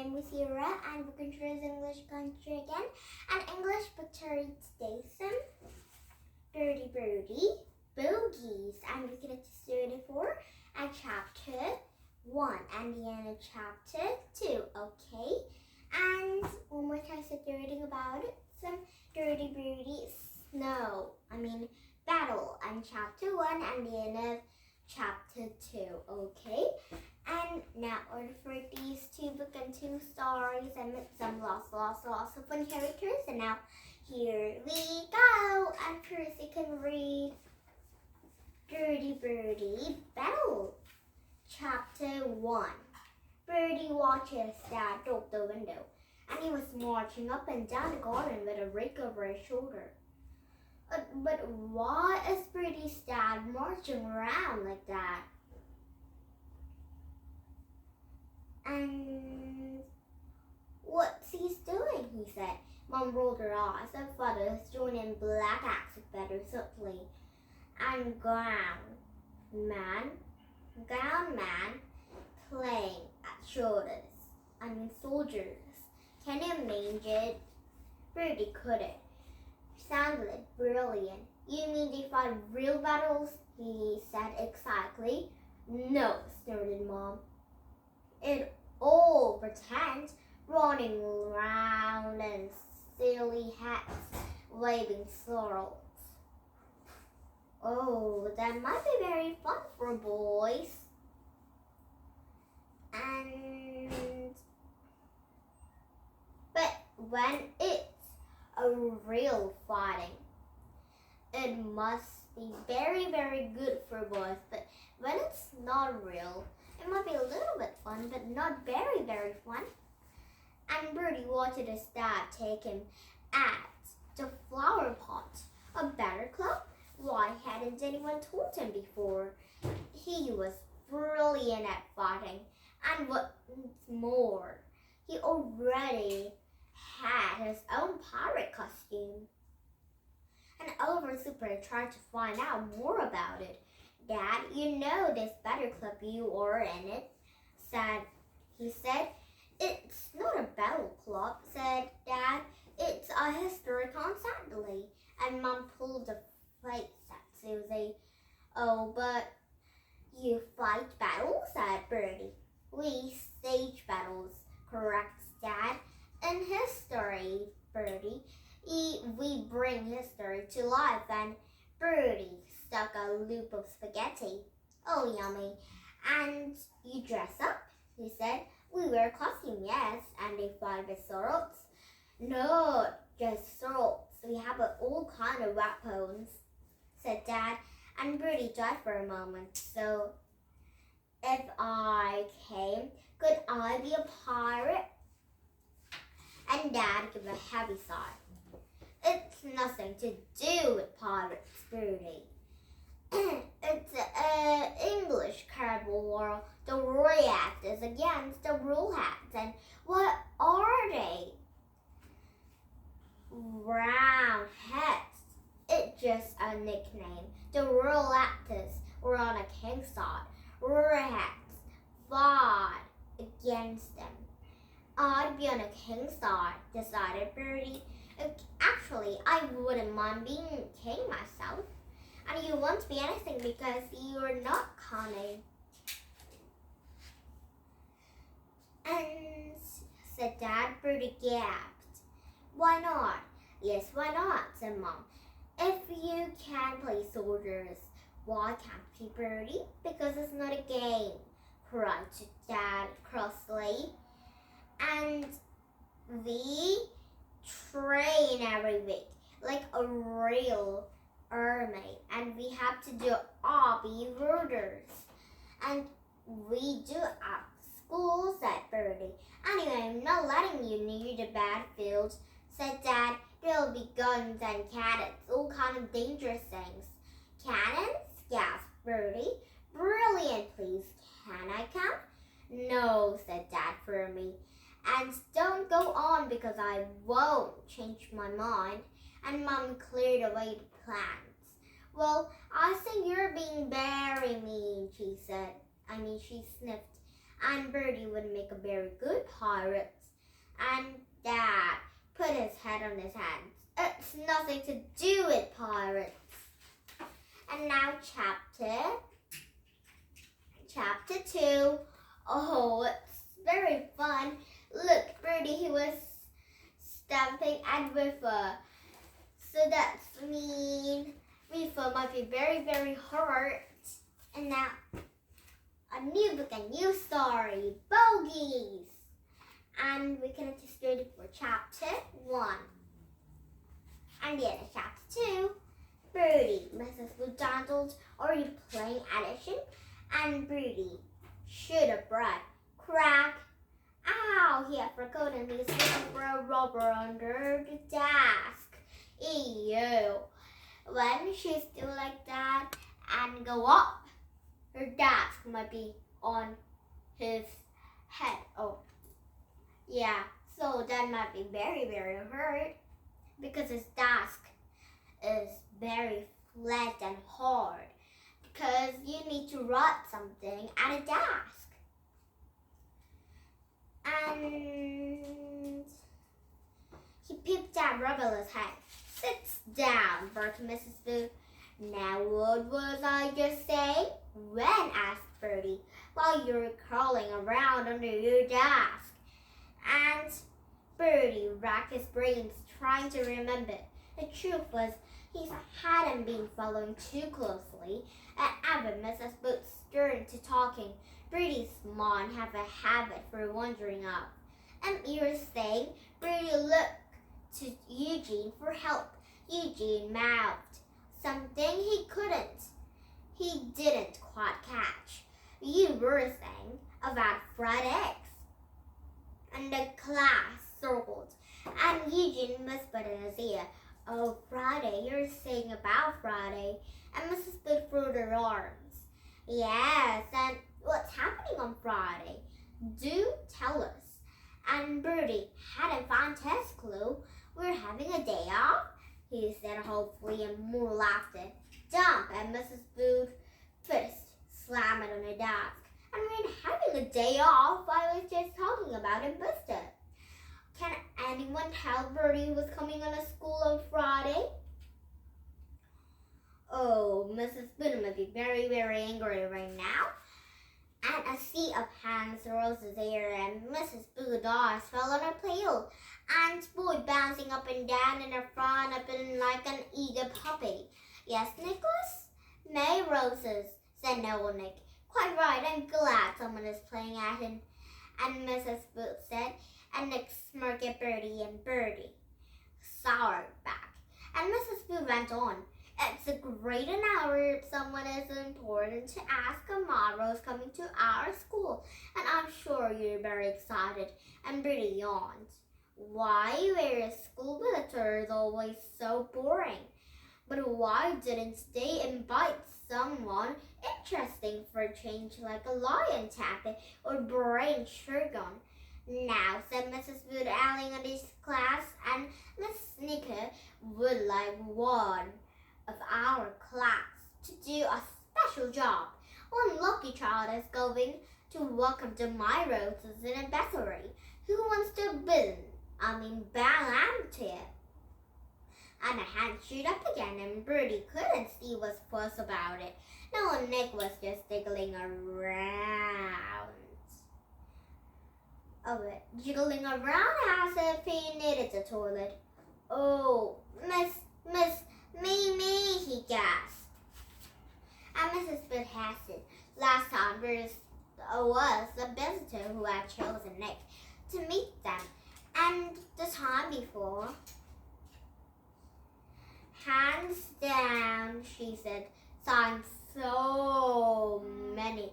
name is Ira and we're going to read English country again. And English Bertie today's Bertie, Bogeys. And we're going to study for and chapter 1 and the end of chapter 2, okay? And one more time, so reading about it. Some Bertie snow. Battle and chapter 1 and the end of chapter 2, okay? And now order for these 2 books and 2 stories and some lots of fun characters. And now here we go. And first you can read Bertie Battle. Chapter 1. Bertie watches Dad out the window, and he was marching up and down the garden with a rake over his shoulder. But why is Bertie's dad marching around like that? And what's he doing? He said. Mom rolled her eyes and Father was joining black accent better subtly. And ground man playing at soldiers. Can you imagine it? Bertie couldn't. Sounded brilliant. You mean they fought real battles? He said excitedly. No, snorted Mom. It all pretend, running around in silly hats, waving swords. Oh, that might be very fun for boys. But when it's a real fighting, it must be very, very good for boys. But when it's not real, it might be a little bit fun, but not very, very fun. And Bertie wanted his dad take him at the flower pot, a better club. Why hadn't anyone told him before? He was brilliant at fighting, and what's more, he already had his own pirate costume. And Oliver Super tried to find out more about it. Dad, you know this better club you are in it, he said. It's not a battle club, said Dad. It's a historic assembly. And Mom pulled the face at Susie. Oh, but you fight battles, said Bertie. We stage battles, corrects Dad. In history, Bertie, we bring history to life. And Bertie stuck a loop of spaghetti. Oh, yummy. And you dress up, he said. We wear costume, yes, and they fight with swords. No, just swords. We have all kind of weapons, said Dad. And Bertie thought for a moment. So, if I came, could I be a pirate? And Dad gave a heavy sigh. It's nothing to do with pirates, Bertie. It's an English cardboard war. The Royals is against the Rule Hats. And what are they? Round hats. It's just a nickname. The Royal Actors were on a king's side. Royal Hats fought against them. I'd be on a king's side, decided Bertie. Actually, I wouldn't mind being king myself. And you won't be anything because you're not cunning. And said Dad. Bertie gasped. Why not? Yes, why not? Said Mom. If you can play soldiers, why can't you, Bertie? Because it's not a game, cried Dad crossly. And we train every week like a real army, and we have to do obby orders. And we do at school, said Bertie. Anyway, I'm not letting you near the battlefield, said Dad. There'll be guns and cannons, all kind of dangerous things. Cannons? gasped Bertie. Brilliant, please. Can I come? No, said Dad firmly. And don't go on because I won't change my mind. And Mom cleared away the plans. Well, I think you're being very mean, she said. She sniffed. and Bertie would make a very good pirate. And Dad put his head on his hands. It's nothing to do with pirates. And now chapter 2. Oh, it's very fun. Look, Bertie, he was stamping at River. So that's mean River might be very, very hurt. And now, a new book, a new story, Bogeys. And we can just go for chapter 1. And the end of chapter 2. Bertie, Mrs. McDonald, are you playing addition? And Bertie, shoot a bread, crack. Ow, he had forgotten he was looking for a rubber under the desk. Ew. When she's still like that and go up, her desk might be on his head. Oh, yeah. So that might be very, very hurt because his desk is very flat and hard because you need to write something at a desk. And he peeped at Rubble's head. Sits down, barked Mrs. Booth. Now what was I just saying? When? Asked Bertie, while you were crawling around under your desk. And Bertie racked his brains trying to remember. The truth was, he hadn't been following too closely, and ever Mrs. Booth stirred to talking. Bertie's mom had a habit for wandering off. And you were saying, Bertie looked to Eugene for help. Eugene mouthed something he didn't quite catch. You were saying about fried eggs. And the class circled, and Eugene whispered in his ear, Oh, Friday, you're saying about Friday. And Mrs. Booth threw her arms. Yes, and what's happening on Friday? Do tell us. And Bertie hadn't found his clue. We're having a day off, he said hopefully, and more laughter. Dump, and Mrs. Booth fist slammed on her desk. I mean, having a day off, I was just talking about in Buster. Can anyone tell Bertie who was coming on a school on Friday? Oh, Mrs. Booth must be very, very angry right now. And a sea of hands rose there, and Mrs. Booth's eyes fell on her pail, and boy bouncing up and down in her front, up and like an eager puppy. Yes, Nicholas? May roses, said Noel Nick. Quite right, I'm glad someone is playing at him. And Mrs. Booth said, and Nick smirked at Bertie, and Bertie soured back. And Mrs. Booth went on. It's a great an hour if someone is important to ask. Tomorrow's coming to our school, and I'm sure you're very excited. And Bertie yawned. Why wear a school visitor is always so boring. But why didn't they invite someone interesting for a change, like a lion tappet or brain Shergon? Now, said Mrs. Wood, ailing on this class, and Miss Snicker would like one of our class to do a special job. One lucky child is going to welcome to my roses in a bakery. Who wants to bang to it? And a hand shoot up again, and Bertie couldn't see what's fuss about it. No, Nick was just jiggling around. Jiggling around as if he needed the toilet. Oh, me, he gasped. And Mrs. Booth hastened. Last time there was a visitor who had chosen Nick to meet them. And the time before, hands down, she said, signed so many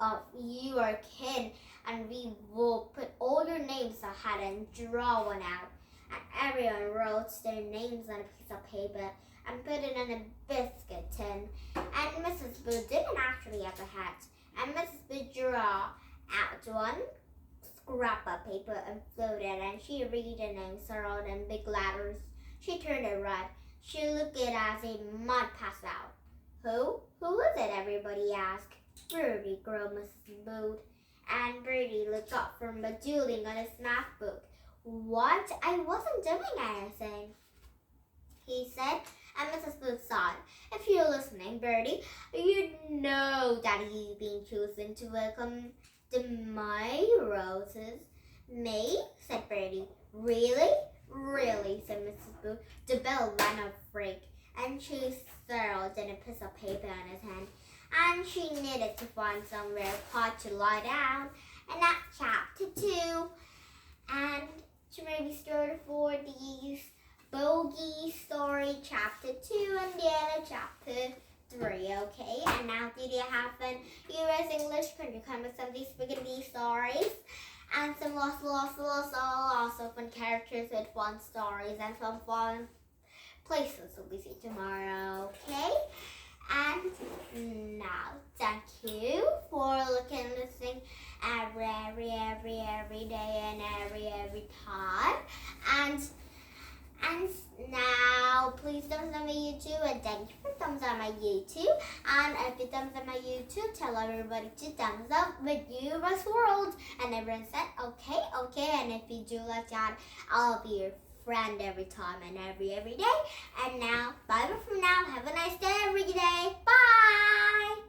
of you are kin, and we will put all your names ahead and draw one out. And everyone wrote their names on a piece of paper and put it in a biscuit tin. And Mrs. Booth didn't actually have a hat. And Mrs. Booth drew out one scrap of paper and floated, and she read the names circled in big letters. She turned it red. She looked at it as he might pass out. Who is it? Everybody asked. Bertie, growled Mrs. Booth. And Bertie looked up from the doodling on his math book. What? I wasn't doing anything, he said, and Mrs. Booth sighed. If you're listening, Bertie, you know that you've been chosen to welcome my roses. Me? Said Bertie. Really? Really, said Mrs. Booth. The bell ran a freak, and she settled in a piece of paper in his hand, and she needed to find somewhere hot to lie down. And that's chapter 2. And she maybe started for these Bogeys story, chapter 2, and the other chapter 3, okay? And now did you have fun? US English, can you come with some of these spaghetti stories? And some lots of fun characters with fun stories and some fun places we'll be seeing tomorrow, okay? And now, thank you for looking and listening every day and every time. And now, please thumbs up my YouTube, and thank you for thumbs up my YouTube. And if you thumbs up my YouTube, tell everybody to thumbs up with you, Russ World. And everyone said, okay. And if you do like that, I'll be your friend every time and every day. And now, bye for now. Have a nice day every day. Bye.